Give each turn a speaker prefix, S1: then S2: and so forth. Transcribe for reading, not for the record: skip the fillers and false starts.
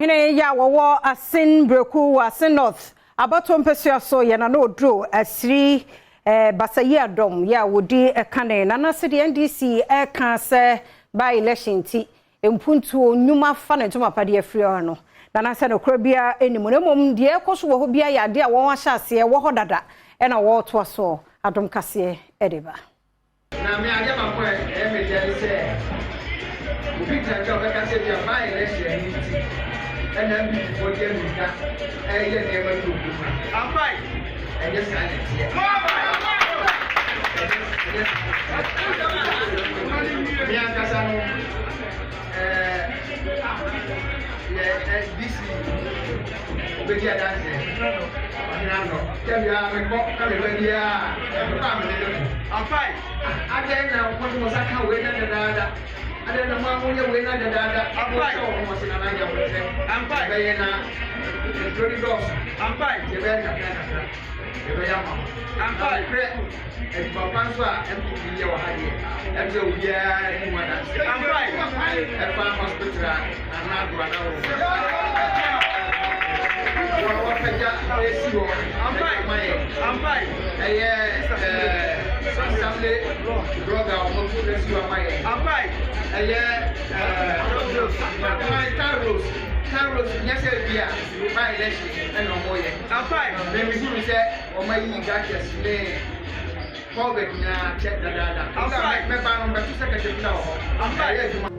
S1: Hine ya wo Assin Bereku Assin North abato mpesua so ye na no dro asiri basayi Adom ya wodi ekane na na se de NDC kan se by-election ti empuntu onyuma fa na ntoma pade afiri no na se no krobia enimu na mom de ekoso wo bia ya de a won ahyase wo hodada e na wo to so Adom Kasee edeba
S2: na me ade ma ko e me je se obi tan ka be Kasee bia by-election ti and then before the end, I never do. I'm right. I just had it here. NDC, obey your dancing. Tell you I'm a cop, I'm fine. I don't know what was I can't wait another. I don't know why we win another. I'm fine. I'm fine. I'm fine. I'm fine. And Papa, and you are here. And you are I'm fine. And Papa Hospital, I'm not one hour. I'm fine. I'm fine. I'm fine. Carlos, yes, by-election and no more. I'm fine. Then we say, oh, my, you got your slave. Forget now, check the data. I'm fine. I'm fine.